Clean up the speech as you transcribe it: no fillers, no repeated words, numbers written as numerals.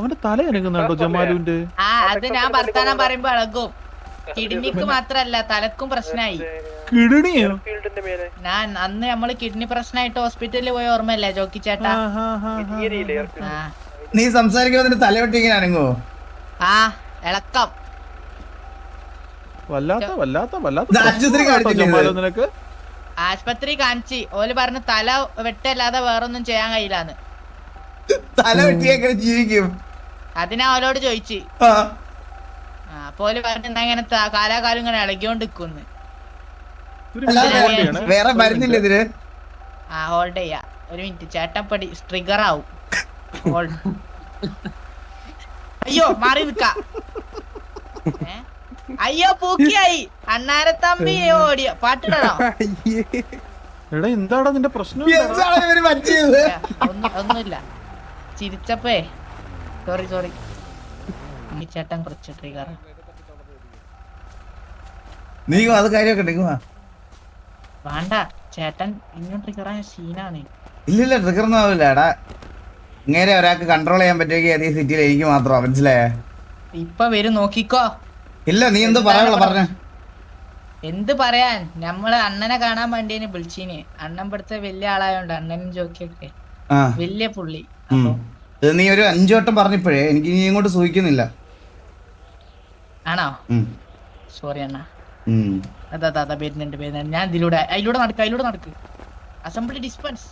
അവന്റെ തല അനങ്ങുന്നുണ്ടോ ജമാലുവിന്റെ? ആ അത് ഞാൻ വർത്താനം പറയുമ്പോ ഇളകും. കിഡ്നിക്ക് മാത്രല്ല തലക്കും പ്രശ്നമായി. കിഡ്നിയോ? ഞാൻ അന്ന് നമ്മള് കിഡ്നി പ്രശ്നമായിട്ട് ഹോസ്പിറ്റലിൽ പോയ ഓർമ്മയല്ലേ ജോക്കി ചേട്ടാ? നീ സംസാരിക്കുമ്പോ തലവെട്ടി ഇങ്ങനെ അനങ്ങോ? ആ ഇളക്കം നിനക്ക്. ആശുപത്രി കാണിച്ച് ഓല് പറഞ്ഞ് തല വെട്ടല്ലാതെ വേറൊന്നും ചെയ്യാൻ കഴിയില്ലാന്ന്. തല വെട്ടിയൊക്കെ ജീവിക്കും. അതിനാ അവലോട് ചോദിച്ചു. അപ്പൊ ഓല് പറഞ്ഞ ഇങ്ങനെ കാലാകാലം ഇങ്ങനെ ഇളകിയോണ്ടിരിക്കുന്നു. വേറെ മരുന്നില്ല ഇതിന്. ആ ഹോൾഡ് ചെയ്യാ. ഒരു മിനിറ്റ് ചേട്ടപ്പടി ട്രിഗർ ആവും. അയ്യോ മാറി നിക്ക. അയ്യോ പൂക്കിയായി അണ്ണാരത്തമ്പി ഓടിയ പാട്ടിടണോ? എടാ എന്താടാ നിന്റെ പ്രശ്നം? ഒന്നുമില്ല ചിരിച്ചപ്പേ സോറി ചേട്ടൻ കുറച്ച് ട്രിഗർ. നീ അത് കാര്യമൊക്കെ വേണ്ട ചേട്ടൻ ഇന്നും ട്രിഗറായ സീനാണ്. ഇല്ലില്ല ട്രിഗർ ഒന്നും ആവില്ല. എടാ ഇങ്ങനെ ഒരാൾക്ക് കൺട്രോൾ ചെയ്യാൻ പറ്റുമെങ്കിൽ അതേ സിറ്റിയിൽ എനിക്ക് മാത്രമാ. മനസ്സിലായേ? ഇപ്പൊ വരും നോക്കിക്കോ. ഇല്ല നീ എന്ത് പറയാനുള്ള പറഞ്ഞ? എന്ത് പറയാൻ, നമ്മള് അണ്ണനെ കാണാൻ വേണ്ടിന് വിളിച്ചീന്. അണ്ണൻ ഇവിടുത്തെ വലിയ ആളായോണ്ട് അണ്ണനും ജോക്കിയൊക്കെ വലിയ പുള്ളി. നീ ഒരു 5 വട്ടം പറഞ്ഞപ്പോഴേ എനിക്ക് ഇനി ഇങ്ങോട്ട് സൂഹിക്കുന്നില്ല. ആണോ? സോറി അണ്ണ. അതാ വരുന്നുണ്ട്. ഞാൻ അതിലൂടെ നടക്ക്. Assembly dispense.